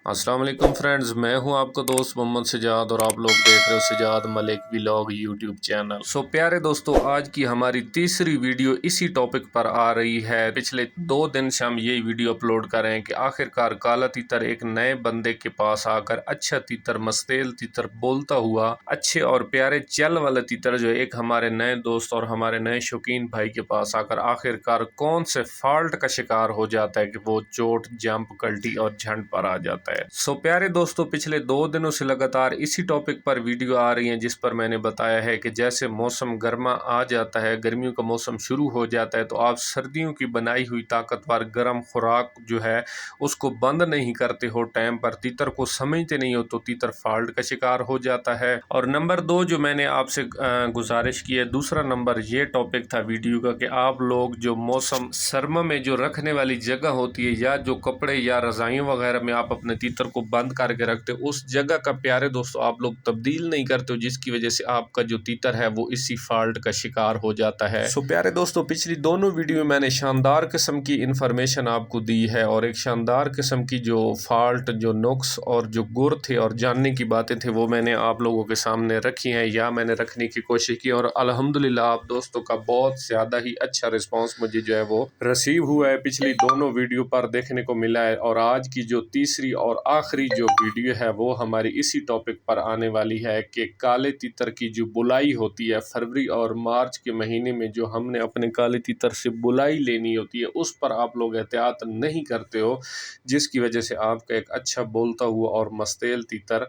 अस्सलाम वालेकुम फ्रेंड्स, मैं हूं आपका दोस्त मोहम्मद सजाद और आप लोग देख रहे हो Sajjad Malik vlog YouTube channel. प्यारे दोस्तों, आज की हमारी तीसरी वीडियो इसी टॉपिक पर आ रही है। पिछले 2 दिन से हम यही वीडियो अपलोड कर रहे हैं कि आखिरकार काला तीतर एक नए बंदे के पास आकर अच्छा तीतर, मस्तेल तीतर, बोलता हुआ अच्छे और प्यारे चल वाला तीतर जो एक हमारे नए दोस्त और हमारे नए शौकीन भाई के पास आकर आखिरकार कौन से फॉल्ट का शिकार हो जाता है कि वो चोट, जंप, गलटी और झंड पर आ जाता है। प्यारे दोस्तों, पिछले 2 दिनों से लगातार इसी टॉपिक पर वीडियो आ रही हैं जिस पर मैंने बताया है कि जैसे मौसम गर्मा आ जाता है, गर्मियों का मौसम शुरू हो जाता है, तो आप सर्दियों की बनाई हुई ताकतवर गर्म खुराक जो है उसको बंद नहीं करते हो टाइम पर, तीतर को समझते नहीं हो, तो तीतर फॉल्ट का शिकार हो जाता है। और नंबर 2 जो मैंने आपसे गुजारिश की है, दूसरा नंबर ये टॉपिक था वीडियो का कि आप लोग जो मौसम सरमा में जो रखने वाली जगह होती है या जो कपड़े या रजाइयों वगैरह में आप अपने तीतर को बंद करके रखते हो, उस जगह का प्यारे दोस्तों आप लोग तब्दील नहीं करते हो, जिसकी वजह से आपका जो तीतर है वो इसी फॉल्ट का शिकार हो जाता है। प्यारे दोस्तों, पिछली दोनों वीडियो में मैंने शानदार किस्म की इंफॉर्मेशन आपको दी है और एक शानदार किस्म की जो फॉल्ट, जो नुक्स और जो गुर थे और जानने की बातें थे वो मैंने आप लोगों के सामने रखी हैं या मैंने रखने की कोशिश की, और अल्हम्दुलिल्लाह आप दोस्तों का बहुत ज़्यादा ही अच्छा रिस्पॉन्स मुझे जो है वो रिसीव हुआ है, पिछली दोनों वीडियो पर देखने को मिला है। और आज की जो तीसरी और आखिरी जो वीडियो है वो हमारी इसी टॉपिक पर आने वाली है कि काले तीतर की जो बुलाई होती है फरवरी और मार्च के महीने में, जो हमने अपने काले तीतर से बुलाई लेनी होती है, उस पर आप लोग एहतियात नहीं करते हो, जिसकी वजह से आपका एक अच्छा बोलता हुआ और मस्तेल तीतर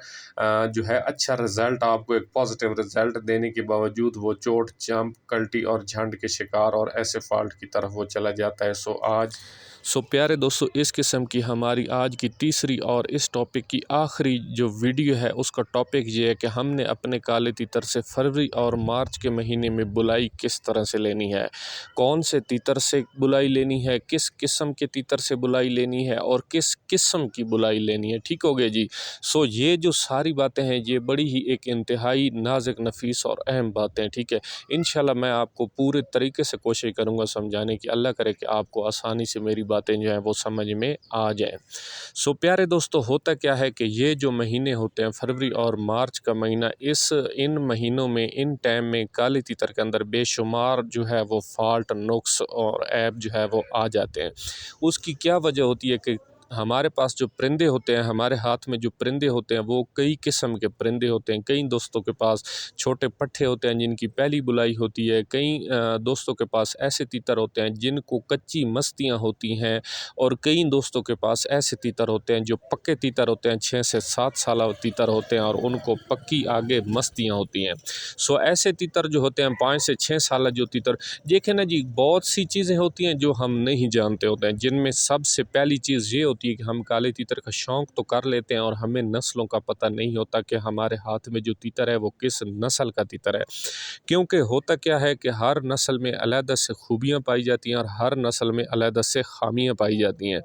जो है अच्छा रिजल्ट, आपको एक पॉजिटिव रिजल्ट देने के बावजूद वो चोट, जंप, कल्टी और झंड के शिकार और ऐसे फॉल्ट की तरफ वो चला जाता है। प्यारे दोस्तों, इस किस्म की हमारी आज की तीसरी और इस टॉपिक की आखिरी जो वीडियो है उसका टॉपिक ये है कि हमने अपने काले तीतर से फरवरी और मार्च के महीने में बुलाई किस तरह से लेनी है, कौन से तीतर से बुलाई लेनी है, किस किस्म के तीतर से बुलाई लेनी है और किस किस्म की बुलाई लेनी है। ठीक हो गया जी। ये जो सारी बातें हैं ये बड़ी ही एक इंतहाई नाजुक, नफीस और अहम बातें हैं। ठीक है, इंशाल्लाह मैं आपको पूरे तरीके से कोशिश करूँगा समझाने की। अल्लाह करे कि आपको आसानी से मेरी बातें जो हैं वो समझ में आ जाएं। प्यारे दोस्तों, होता क्या है कि ये जो महीने होते हैं फरवरी और मार्च का महीना, इन महीनों में, इन टाइम में काले तीतर के अंदर बेशुमार जो है वो फॉल्ट, नुक्स और ऐब जो है वो आ जाते हैं। उसकी क्या वजह होती है कि हमारे पास जो परिंदे होते हैं, हमारे हाथ में जो परिंदे होते हैं वो कई किस्म के परिंदे होते हैं। कई दोस्तों के पास छोटे पट्ठे होते हैं जिनकी पहली बुलाई होती है, कई दोस्तों के पास ऐसे तीतर होते हैं जिनको कच्ची मस्तियाँ होती हैं, और कई दोस्तों के पास ऐसे तीतर होते हैं जो पक्के तीतर होते हैं, 6 से 7 साल तीतर होते हैं और उनको पक्की आगे मस्तियाँ होती हैं। ऐसे तीतर जो होते हैं 5 से 6 साल जो तीतर, देखें ना जी, बहुत सी चीज़ें होती हैं जो हम नहीं जानते होते हैं, जिनमें सबसे पहली चीज़ ये होती है कि हम काले तीतर का शौक़ तो कर लेते हैं और हमें नस्लों का पता नहीं होता कि हमारे हाथ में जो तीतर है वो किस नस्ल का तीतर है। क्योंकि होता क्या है कि हर नस्ल में अलग से खूबियाँ पाई जाती हैं और हर नस्ल में अलग से ख़ामियाँ पाई जाती हैं।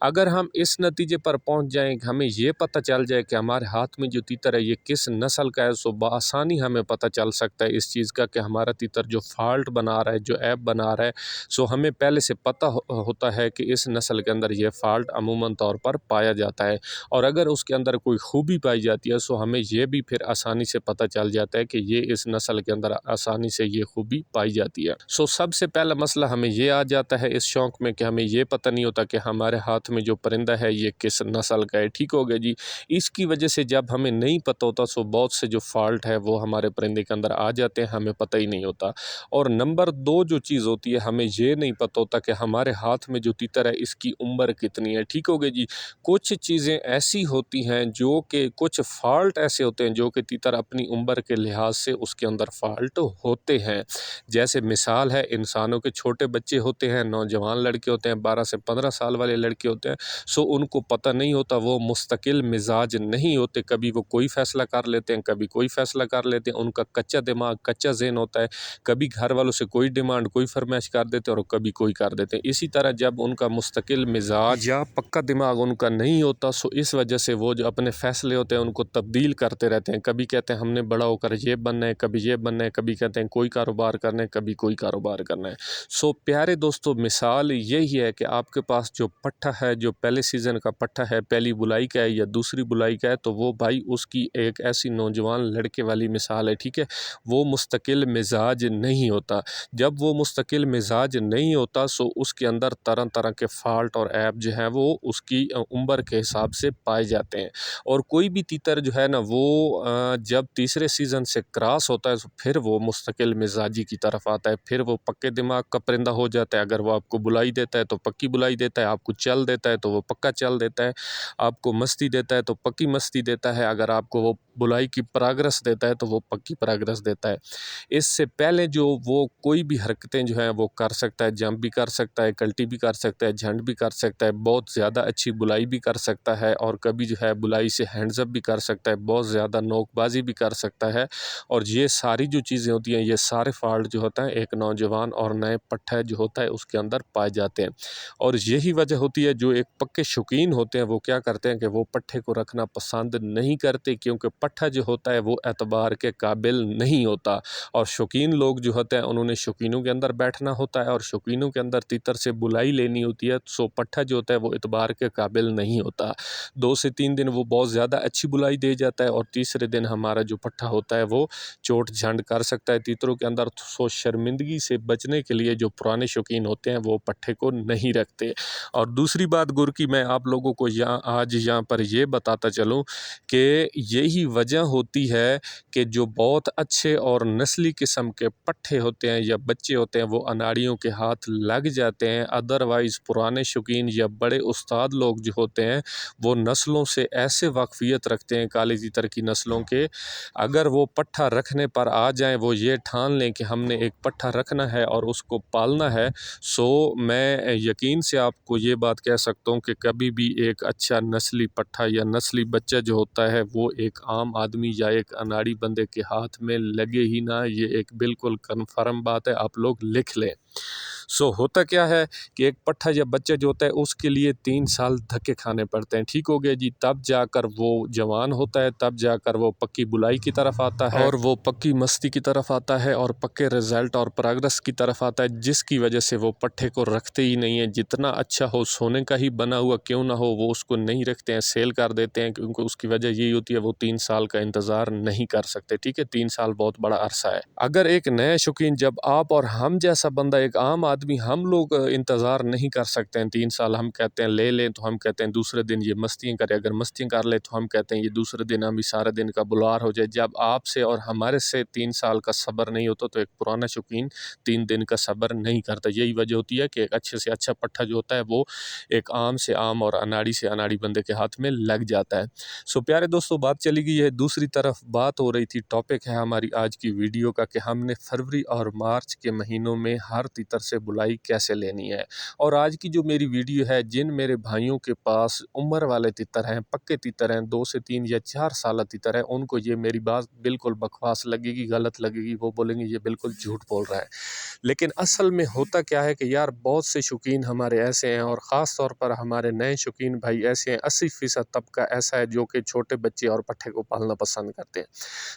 अगर हम इस नतीजे पर पहुंच जाएं कि हमें ये पता चल जाए कि हमारे हाथ में जो तीतर है ये किस नस्ल का है, सो बआसानी हमें पता चल सकता है इस चीज़ का कि हमारा तीतर जो फॉल्ट बना रहा है, जो ऐप बना रहा है, सो हमें पहले से पता होता है कि इस नस्ल के अंदर ये फॉल्ट अमूमन तौर पर पाया जाता है। और अगर उसके अंदर कोई खूबी पाई जाती है सो हमें ये भी फिर आसानी से पता चल जाता है कि ये इस नस्ल के अंदर आसानी से ये खूबी पाई जाती है। सबसे पहला मसला हमें ये आ जाता है इस शौक़ में कि हमें ये पता नहीं होता कि हमारे हाथ में जो परिंदा है ये किस नस्ल का है। ठीक हो गया जी। इसकी वजह से जब हमें नहीं पता होता सो बहुत से जो फॉल्ट है वो हमारे परिंदे के अंदर आ जाते हैं, हमें पता ही नहीं होता। और नंबर 2 जो चीज़ होती है, हमें ये नहीं पता होता कि हमारे हाथ में जो तीतर है इसकी उम्र कितनी है। ठीक हो गया जी। कुछ चीज़ें ऐसी होती हैं जो कि, कुछ फॉल्ट ऐसे होते हैं जो कि तीतर अपनी उम्र के लिहाज से उसके अंदर फॉल्ट होते हैं। जैसे मिसाल है, इंसानों के छोटे बच्चे होते हैं, नौजवान लड़के होते हैं, 12 से 15 साल वाले लड़के होते हैं, उनको पता नहीं होता, वो मुस्तकिल मिजाज नहीं होते, कभी वो कोई फ़ैसला कर लेते हैं, कभी कोई फ़ैसला कर लेते हैं, उनका कच्चा दिमाग, कच्चा ज़हन होता है, कभी घर वालों से कोई डिमांड, कोई फरमाइश कर देते हैं और कभी कोई कर देते हैं। इसी तरह जब उनका मुस्तकिल मिजाज या पक्का दिमाग उनका नहीं होता। सो इस वजह से वो जो अपने फ़ैसले होते हैं उनको तब्दील करते रहते हैं। कभी कहते हैं हमने बड़ा होकर ये बनना है, कभी ये बनना है, कभी कहते हैं कोई कारोबार करना है, कभी कोई कारोबार करना है। सो प्यारे दोस्तों, मिसाल यही है कि आपके पास जो पट्ठा है, जो पहले सीज़न का पट्ठा है, पहली बुलाई का है या दूसरी बुलाई का है, तो वो भाई उसकी एक ऐसी नौजवान लड़के वाली मिसाल है, ठीक है। वो मुस्तकिल मिजाज नहीं होता। जब वो मुस्तकिल मिजाज नहीं होता सो उसके अंदर तरह तरह के फ़ाल्ट और ऐब जो हैं वो उसकी उम्र के हिसाब से पाए जाते हैं। और कोई भी तीतर जो है ना वो जब तीसरे सीज़न से क्रॉस होता है तो फिर वो मुस्तकिल मिजाजी की तरफ आता है, फिर वो पक्के दिमाग का परिंदा हो जाता है। अगर वो आपको बुलाई देता है तो पक्की बुलाई देता है, आपको चल देता है तो वो पक्का चल देता है, आपको मस्ती देता है तो पक्की मस्ती देता है, अगर आपको वो बुलाई की परागरस देता है तो वो पक्की परागरस देता है। इससे पहले जो वो कोई भी हरकतें जो हैं वो कर सकता है, जंप भी कर सकता है, कल्टी भी कर सकता है, झंड भी कर सकता है, बहुत ज़्यादा अच्छी बुलाई भी कर सकता है और कभी जो है बुलाई से हैंड्स अप भी कर सकता है, बहुत ज़्यादा नोकबाजी भी कर सकता है। और ये सारी जो चीज़ें होती हैं, ये सारे फ़ॉल्ट जो होता है एक नौजवान और नए पट्ठा जो होता है उसके अंदर पाए जाते हैं। और यही वजह होती है जो एक पक्के शौकीन होते हैं वो क्या करते हैं कि वो पट्ठे को रखना पसंद नहीं करते, क्योंकि पट्ठा जो होता है वो एतबार के काबिल नहीं होता। और शौकीन लोग जो होते हैं उन्होंने शौकीनों के अंदर बैठना होता है और शौकीनों के अंदर तीतर से बुलाई लेनी होती है। सो पट्ठा जो होता है वो एतबार के काबिल नहीं होता। 2 से 3 दिन वो बहुत ज़्यादा अच्छी बुलाई दे जाता है और तीसरे दिन हमारा जो पट्ठा होता है वो चोट झंड कर सकता है तीतरों के अंदर। सो शर्मिंदगी से बचने के लिए जो पुराने शौकीन होते हैं वो पट्ठे को नहीं रखते। और दूसरी बात गुर की मैं आप लोगों को यहाँ पर ये बताता चलूँ कि यही वजह होती है कि जो बहुत अच्छे और नस्ली किस्म के पट्ठे होते हैं या बच्चे होते हैं वो अनाड़ियों के हाथ लग जाते हैं। अदरवाइज़ पुराने शौकीन या बड़े उस्ताद लोग जो होते हैं वो नस्लों से ऐसे वाकफ़ियत रखते हैं काली तीतर की नस्लों के, अगर वो पट्ठा रखने पर आ जाएं, वो ये ठान लें कि हमने एक पट्ठा रखना है और उसको पालना है, सो मैं यकीन से आपको ये बात कह सकता हूँ कि कभी भी एक अच्छा नस्ली पट्ठा या नस्ली बच्चा जो होता है वो एक आम आदमी या एक अनाड़ी बंदे के हाथ में लगे ही ना। ये एक बिल्कुल कन्फर्म बात है, आप लोग लिख लें। सो होता क्या है कि एक पट्ठा या बच्चा जो होता है उसके लिए 3 साल धक्के खाने पड़ते हैं, ठीक हो गया जी। तब जाकर वो जवान होता है, तब जाकर वो पक्की बुलाई की तरफ आता है और वो पक्की मस्ती की तरफ आता है और पक्के रिज़ल्ट और प्रोग्रेस की तरफ आता है, जिसकी वजह से वो पट्ठे को रखते ही नहीं है। जितना अच्छा हो, सोने का ही बना हुआ क्यों ना हो, वो उसको नहीं रखते हैं, सेल कर देते हैं, क्योंकि उसकी वजह यही होती है वो 3 साल का इंतज़ार नहीं कर सकते, ठीक है। 3 साल बहुत बड़ा अरसा है। अगर एक नए शौकीन, जब आप और हम जैसा बंदा, एक आम आदमी, हम लोग इंतज़ार नहीं कर सकते हैं 3 साल। हम कहते हैं ले लें तो हम कहते हैं दूसरे दिन ये मस्तियाँ करे, अगर मस्तियाँ कर ले तो हम कहते हैं ये दूसरे दिन हम सारे दिन का बुलार हो जाए। जब आपसे और हमारे से 3 साल का सब्र नहीं होता तो एक पुराना शौकीन 3 दिन का सब्र नहीं करता। यही वजह होती है कि एक अच्छे से अच्छा पट्ठा जो होता है वो एक आम से आम और अनाड़ी से अनाड़ी बंदे के हाथ में लग जाता है। सो प्यारे दोस्तों, बात चली गई है दूसरी तरफ, बात हो रही थी, टॉपिक है हमारी आज की वीडियो का कि हमने फरवरी और मार्च के महीनों में हर तीतर से बुलाई कैसे लेनी है। और आज की जो मेरी वीडियो है, जिन मेरे भाइयों के पास उम्र वाले तीतर हैं, पक्के तीतर हैं, 2 से 3 या 4 साल तीतर हैं, उनको ये मेरी बात बिल्कुल बकवास लगेगी, गलत लगेगी, वो बोलेंगे ये बिल्कुल झूठ बोल रहा है। लेकिन असल में होता क्या है कि यार बहुत से शौकीन हमारे ऐसे हैं और ख़ास तौर पर हमारे नए शौकीन भाई ऐसे हैं, 80% तबका ऐसा है जो कि छोटे बच्चे और पट्ठे को पालना पसंद करते हैं।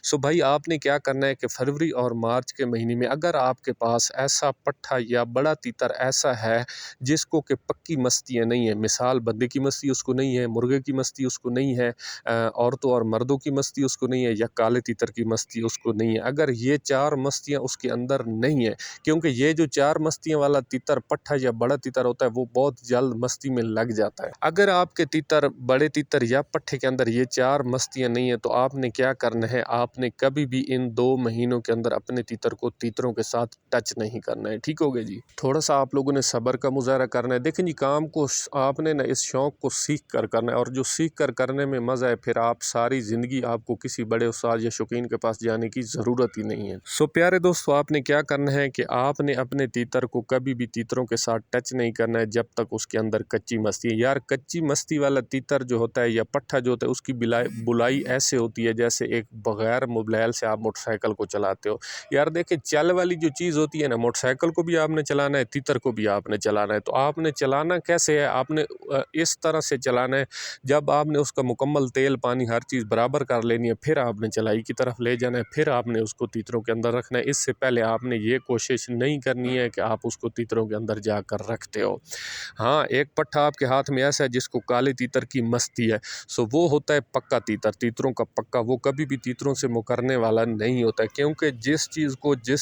सो भाई आपने क्या करना है कि फरवरी और मार्च के महीने में अगर आपके पास ऐसा पट्ठा या बड़ा तीतर ऐसा है जिसको कि पक्की मस्तियाँ नहीं है, मिसाल बंदे की मस्ती उसको नहीं है, मुर्गे की मस्ती उसको नहीं है, औरतों और मर्दों की मस्ती उसको नहीं है, या काले तीतर की मस्ती उसको नहीं है, अगर ये 4 मस्तियाँ उसके अंदर नहीं है, क्योंकि ये जो 4 मस्तियों वाला तीतर पट्ठा या बड़ा तीतर होता है वो बहुत जल्द मस्ती में लग जाता है। अगर आपके तीतर, बड़े तीतर या पट्ठे के अंदर ये 4 मस्तियाँ नहीं है तो आपने क्या करना है, आपने कभी भी इन 2 महीनों के अंदर अपने तीतर को तीतरों के साथ टच नहीं करना है, ठीक हो गया जी। थोड़ा सा आप लोगों ने सब्र का मुजाहरा करना है। देखें जी, काम को आपने ना इस शौक़ को सीख कर करना है और जो सीख कर करने में मज़ा है फिर आप सारी ज़िंदगी आपको किसी बड़े उस्ताद या शौकीन के पास जाने की ज़रूरत ही नहीं है। सो प्यारे दोस्तों, आपने क्या करना है कि आपने अपने तीतर को कभी भी तीतरों के साथ टच नहीं करना है जब तक उसके अंदर कच्ची मस्ती है। यार कच्ची मस्ती वाला तीतर जो होता है या पट्ठा जो होता है उसकी बुलाई ऐसे होती है जैसे एक बगैर मोबाइल से आप मोटरसाइकिल को चलाते हो। यार देखिए, चल वाली जो चीज़ होती है ना, मोटरसाइकिल को भी आपने चलाना है, तीतर को भी आपने चलाना है। तो आपने चलाना कैसे है, आपने इस तरह से चलाना है, जब आपने उसका मुकम्मल तेल पानी हर चीज़ बराबर कर लेनी है, फिर आपने चलाई की तरफ ले जाना है, फिर आपने उसको तीतरों के अंदर रखना है। इससे पहले आपने ये कोशिश नहीं करनी है कि आप उसको तीतरों के अंदर जाकर रखते हो। हाँ, एक पट्ठा आपके हाथ में ऐसा है जिसको काले तीतर की मस्ती है, सो वो होता है पक्का तीतर, तीतरों का पक्का। वो कभी भी तीतरों से मुकरने वाला नहीं होता है, क्योंकि जिस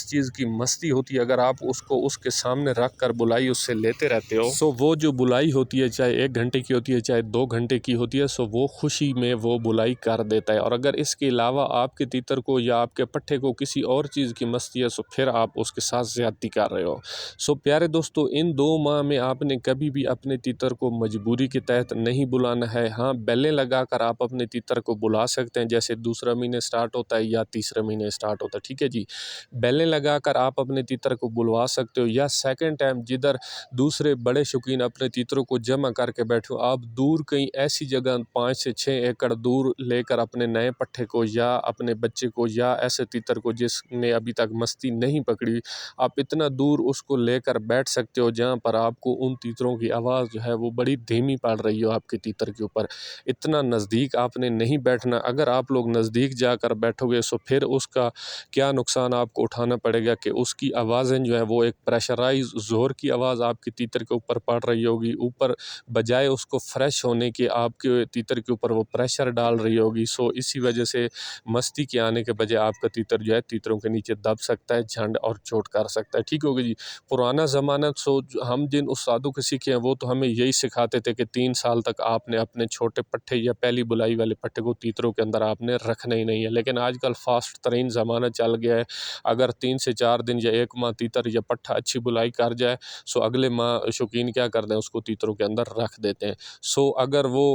चीज़ की मस्ती होती है, अगर आप उसको उसके सामने रख कर बुलाई उससे लेते रहते हो, सो वो जो बुलाई होती है, चाहे 1 घंटे की होती है, चाहे 2 घंटे की होती है, सो वो खुशी में वो बुलाई कर देता है। और अगर इसके अलावा आपके तीतर को या आपके पट्ठे को किसी और चीज़ की मस्ती है, सो फिर आप उसके साथ ज़्यादती कर रहे हो। सो प्यारे दोस्तों, इन 2 माह में आपने कभी भी अपने तीतर को मजबूरी के तहत नहीं बुलाना है। हाँ, बेलें लगाकर आप अपने तीतर को बुला सकते हैं, जैसे दूसरा महीने स्टार्ट होता है या तीसरे महीने स्टार्ट होता है, ठीक है जी। बेलें लगाकर आप अपने तीतर को बुलवा सकते हो, या सेकंड टाइम जिधर दूसरे बड़े शौकीन अपने तीतरों को जमा करके बैठे हो, आप दूर कहीं ऐसी जगह 5 से 6 एकड़ दूर लेकर अपने नए पट्ठे को या अपने बच्चे को या ऐसे तीतर को जिसने अभी तक मस्ती नहीं पकड़ी, आप इतना दूर उसको लेकर बैठ सकते हो जहाँ पर आपको उन तीतरों की आवाज़ जो है वो बड़ी धीमी पड़ रही हो आपके तीतर के ऊपर। इतना नज़दीक आपने नहीं बैठना। अगर आप लोग नज़दीक जाकर बैठोगे सो फिर उसका क्या नुकसान आपको उठाना पड़ेगा कि उसकी आवाज़ें जो है वो एक प्रेशराइज ज़ोर की आवाज़ आपके तीतर के ऊपर पड़ रही होगी, ऊपर बजाय उसको फ्रेश होने के आपके तीतर के ऊपर वो प्रेशर डाल रही होगी। सो इसी वजह से मस्ती के आने के बजाय आपका तीतर जो है तीतरों के नीचे दब सकता है, झंड और चोट कर सकता है। ठीक होगा जी। पुराना ज़माना हम जिन उस्तादों को सीखे हैं वो तो हमें यही सिखाते थे कि 3 साल तक आपने अपने छोटे पट्ठे या पहली बुलाई वाले पट्ठे को तीतरों के अंदर आपने रखना ही नहीं है। लेकिन आजकल फास्ट तरीन ज़माना चल गया है। अगर 3 से 4 दिन या 1 माह तीतर या पट्ठा अच्छी बुलाई कर जाए, सो अगले माह शौकीन क्या करते हैं, उसको तीतरों के अंदर रख देते हैं। सो अगर वो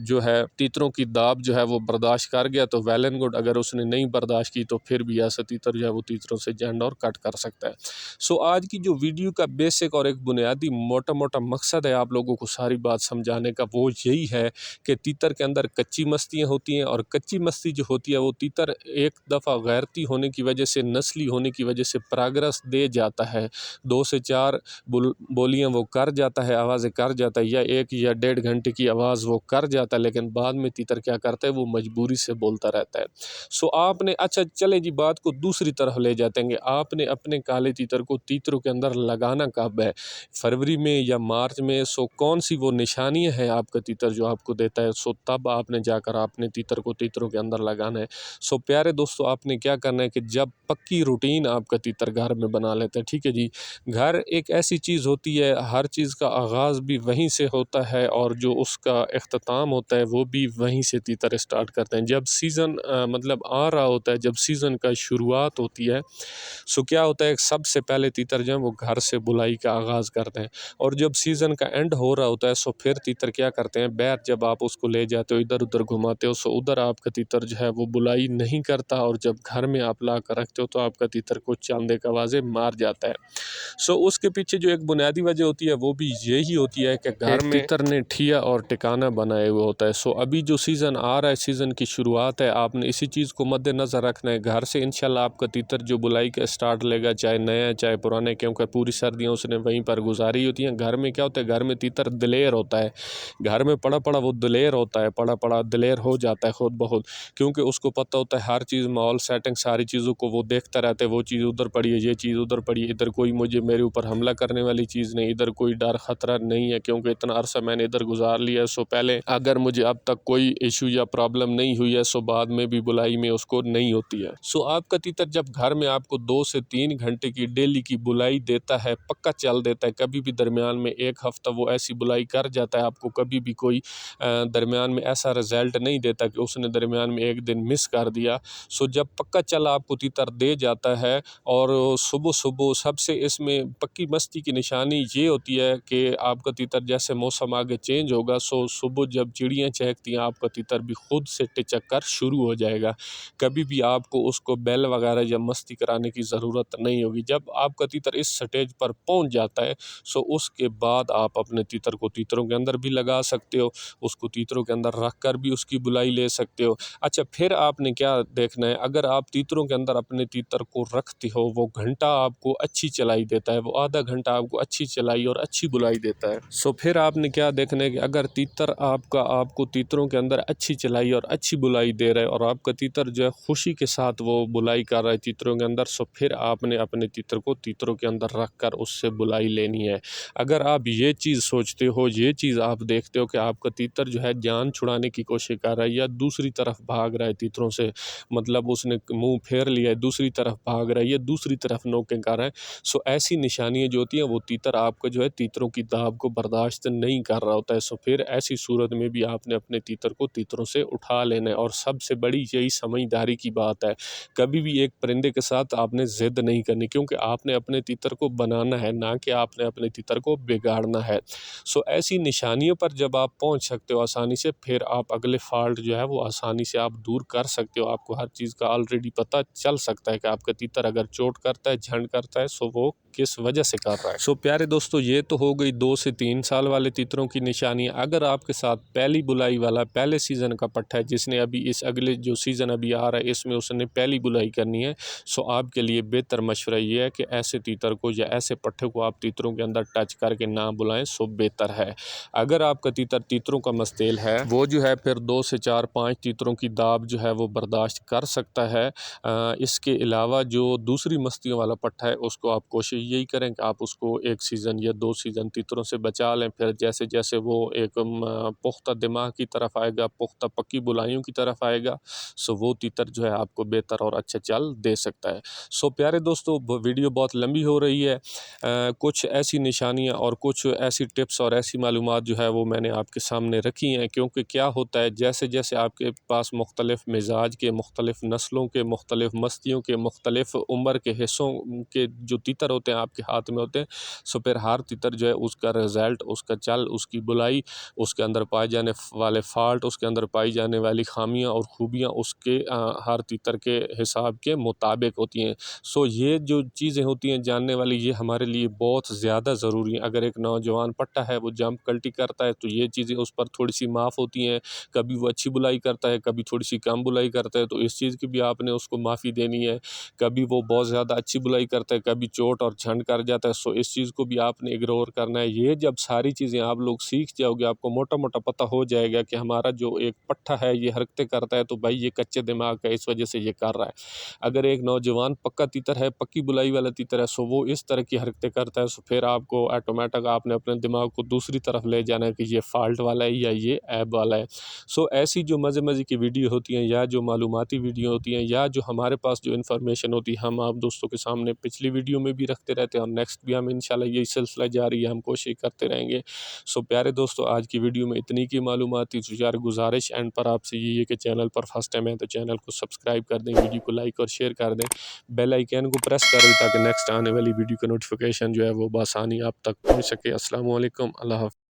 जो है तीतरों की दाब जो है वो बर्दाश्त कर गया तो वेल एंड गुड, अगर उसने नहीं बर्दाश्त की तो फिर भी ऐसा तीतर जो है वो तीतरों से झंड और कट कर सकता है। सो आज की जो वीडियो का बेसिक और एक बुनियादी मोटा मोटा मकसद है आप लोगों को सारी बात समझाने का, वो यही है कि तीतर के अंदर कच्ची मस्तियाँ होती हैं, और कच्ची मस्ती जो होती है वो तीतर एक दफ़ा गैरती होने की वजह से, नस्ली होने की वजह से प्रोग्रेस दे जाता है। 2 से 4 बोलियाँ वो कर जाता है, आवाज़ें कर जाता है, या 1 या 1.5 घंटे की आवाज़ वो कर जाता है, लेकिन बाद में तीतर क्या करता है, वो मजबूरी से बोलता रहता है। सो आपने, अच्छा चले जी बात को दूसरी तरफ ले जाते हैं, आपने अपने काले तीतर को तीतरों के अंदर लगाना कब है, फरवरी में या मार्च में? सो कौन सी वो निशानियाँ हैं आपका तीतर जो आपको देता है, सो तब आपने जाकर आपने तीतर को तीतरों के अंदर लगाना है। सो प्यारे दोस्तों, आपने क्या करना है कि जब पक्की रूटीन आपका तीतर घर में बना लेता है, ठीक है जी। घर एक ऐसी चीज़ होती है, हर चीज़ का आगाज़ भी वहीं से होता है और जो उसका इख्तिताम होता है वो भी वहीं से तीतर स्टार्ट करते हैं। जब सीज़न मतलब आ रहा होता है, जब सीज़न का शुरुआत होती है, सो क्या होता है, सबसे पहले तीतर जो है वो घर से बुलाई का आगाज़ करते हैं, और जब सीज़न का एंड हो रहा होता है सो फिर तीतर क्या करते हैं, बैर जब आप उसको ले जाते हो इधर उधर घुमाते हो, सो उधर आपका तीतर जो है वो बुलाई नहीं करता, और जब घर में आप ला कर रखते हो तो आपका तीतर को चांदे का आवाज़ें मार जाता है। सो उसके पीछे जो एक बुनियादी वजह होती है वो भी यही होती है कि घर में तीतर ने ठिया और ठिकाना बनाए हुआ होता है। सो अभी जो सीज़न आ रहा है, सीज़न की शुरुआत है, आपने इसी चीज़ को मद्देनज़र रखना है। घर से इंशाल्लाह आपका तीतर जो बुलाई का स्टार्ट लेगा, चाहे नया चाहे पुराने, क्योंकि पूरी सर्दियाँ उसने वहीं पर गुजारी होती हैं। घर में क्या होता है, घर में तीतर दिलेर होता है, घर में पड़ा पड़ा वो दिलेर होता है, पड़ा पड़ा दिलेर हो जाता है खुद ब खुद, क्योंकि उसको पता होता है हर चीज़, माहौल सेटिंग, सारी चीज़ों को वो देखता रहता है। वो चीज़ उधर पड़ी है, ये चीज़ उधर पड़ी है, इधर कोई मेरे ऊपर हमला करने वाली चीज़ नहीं, इधर कोई डर ख़तरा नहीं है, क्योंकि इतना अरसा मैंने इधर गुजार लिया है। सो पहले अगर मुझे अब तक कोई इशू या प्रॉब्लम नहीं हुई है, सो बाद में भी बुलाई में उसको नहीं होती है। सो आपका तीतर जब घर में आपको 2 से 3 घंटे की डेली की बुलाई देता है, पक्का चल देता है, कभी भी दरमियान में 1 हफ़्ता वो ऐसी बुलाई कर जाता है, आपको कभी भी कोई दरमियान में ऐसा रिज़ल्ट नहीं देता कि उसने दरमियान में 1 दिन मिस कर दिया। सो जब पक्का चल आपको तीतर दे जाता है, और सुबह सुबह सबसे इसमें पक्की मस्ती की निशानी ये होती है कि आपका तीतर जैसे मौसम आगे चेंज होगा, सो सुबह जब चिड़ियाँ चहकती हैं आपका तीतर भी खुद से टिचक कर शुरू हो जाएगा। कभी भी आपको उसको बेल वगैरह या मस्ती कराने की ज़रूरत नहीं होगी। जब आपका तीतर इस स्टेज पर पहुंच जाता है, सो उसके बाद आप अपने तीतर को तीतरों के अंदर भी लगा सकते हो, उसको तीतरों के अंदर रख कर भी उसकी बुलाई ले सकते हो। अच्छा, फिर आपने क्या देखना है, अगर आप तीतरों के अंदर अपने तीतर को रखते हो, वो घंटा आपको अच्छी चलाई देता है, वो आधा घंटा आपको अच्छी चलाई और अच्छी बुलाई देता है। सो फिर आपने क्या देखना है कि अगर तीतर आपको तीतरों के अंदर अच्छी चलाई और अच्छी बुलाई दे रहा है और आपका तीतर जो है खुशी के साथ वो बुलाई कर रहा है तीतरों के अंदर, सो फिर आपने अपने तीतर को तीतरों के अंदर रख कर उससे बुलाई लेनी है। अगर आप ये चीज़ सोचते हो, ये चीज़ आप देखते हो कि आपका तीतर जो है जान छुड़ाने की कोशिश कर रहा है या दूसरी तरफ भाग रहा है तीतरों से, मतलब उसने मुंह फेर लिया है, दूसरी तरफ भाग रहा है या दूसरी तरफ नोकें कर रहा है, सो ऐसी निशानियां जो होती हैं वो तीतर आपका जो है तीतरों की दाब को बर्दाश्त नहीं कर रहा होता है। सो फिर ऐसी सूरत में भी आपने अपने तीतर को तीतरों से उठा लेना है। और सबसे बड़ी यही समझदारी की बात है, कभी भी एक परिंदे के साथ आपने ज़िद नहीं करनी, क्योंकि आपने अपने तीतर को बनाना है, ना कि आपने अपने तीतर को बिगाड़ना है। सो ऐसी निशानियों पर जब आप पहुंच सकते हो आसानी से, फिर आप अगले फॉल्ट जो है वो आसानी से आप दूर कर सकते हो। आपको हर चीज़ का ऑलरेडी पता चल सकता है कि आपका तीतर अगर चोट करता है, झंड करता है, सो वो किस वजह से कर रहा है। सो प्यारे दोस्तों, ये तो हो गई 2 से 3 साल वाले तीतरों की निशानियाँ। अगर आपके साथ पहली बुलाई वाला पहले सीज़न का पट्ठा है, जिसने अभी इस अगले जो सीज़न अभी आ रहा है इसमें उसने पहली बुलाई करनी है, सो आपके लिए बेहतर मशवरा ये है कि ऐसे तीतर को या ऐसे पट्ठे को आप तीतरों के अंदर टच करके ना बुलाएं, सो बेहतर है। अगर आपका तीतर तीतरों का मस्तेल है, वो जो है फिर 2 से 4-5 तीतरों की दाब जो है वो बर्दाश्त कर सकता है। इसके अलावा जो दूसरी मस्तियों वाला पट्ठा है उसको आप कोशिश यही करें कि आप उसको 1 सीज़न या 2 सीज़न तीतरों से बचा लें। फिर जैसे जैसे वो एक पुख्ता दिमाग की तरफ आएगा, पुख्ता पक्की बुलाइयों की तरफ आएगा, सो वो तीतर जो है आपको बेहतर और अच्छा चल दे सकता है। सो प्यारे दोस्तों, वीडियो बहुत लंबी हो रही है। कुछ ऐसी निशानियाँ और कुछ ऐसी टिप्स और ऐसी मालूमात जो है वो मैंने आपके सामने रखी हैं, क्योंकि क्या होता है जैसे जैसे आपके पास मुख्तलिफ मिजाज के, मुख्तलिफ नस्लों के, मुख्तलिफ मस्तियों के, मुख्तलिफ उम्र के हिस्सों के जो तीतर होते हैं आपके हाथ में होते हैं, सो फिर हर तीतर जो है उसका रिज़ल्ट, उसका चल, उसकी बुलाई, उसके अंदर पाए जाने वाले फ़ाल्ट, उसके अंदर पाई जाने वाली खामियां और खूबियां उसके हर तीतर के हिसाब के मुताबिक होती हैं। सो ये जो चीज़ें होती हैं जानने वाली, ये हमारे लिए बहुत ज़्यादा ज़रूरी है। अगर एक नौजवान पट्टा है वो जंप कल्टी करता है तो ये चीज़ें उस पर थोड़ी सी माफ़ होती हैं। कभी वो अच्छी बुलाई करता है, कभी थोड़ी सी कम बुलाई करता है, तो इस चीज़ की भी आपने उसको माफ़ी देनी है। कभी वो बहुत ज़्यादा अच्छी बुलाई करता है, कभी चोट और झंड कर जाता है, सो इस चीज़ को भी आपने इग्नोर करना है। ये जब सारी चीज़ें आप लोग सीख जाओगे, आपको मोटा मोटा पता हो जाएगा कि हमारा जो एक पट्ठा है ये हरकतें करता है, तो भाई ये कच्चे दिमाग का, इस वजह से ये कर रहा है। अगर एक नौजवान पक्का तीतर है, पक्की बुलाई वाला तीतर है, सो वो इस तरह की हरकतें करता है, सो फिर आपको ऑटोमेटिक आपने अपने दिमाग को दूसरी तरफ ले जाना है कि ये फॉल्ट वाला है या ये ऐब वाला है। सो ऐसी जो मज़े मज़े की वीडियो होती हैं या जो मालूमाती वीडियो होती हैं या जो हमारे पास जो इन्फॉर्मेशन होती है, हम आप दोस्तों के सामने पिछली वीडियो में भी रखते रहते हैं और नेक्स्ट भी हम इंशाल्लाह यही सिलसिला जारी है, हम कोशिश करते रहेंगे। सो प्यारे दोस्तों, आज की वीडियो में इतनी की मालूमात थी। तो यार गुजारिश एंड पर आपसे ये है कि चैनल पर फर्स्ट टाइम है तो चैनल को सब्सक्राइब कर दें, वीडियो को लाइक और शेयर कर दें, बेल आइकन को प्रेस कर दें ताकि नेक्स्ट आने वाली वीडियो का नोटिफिकेशन जो है वो बआसानी आप तक पहुँच सके। अस्सलाम वालेकुम, अल्लाह हाफ़िज़।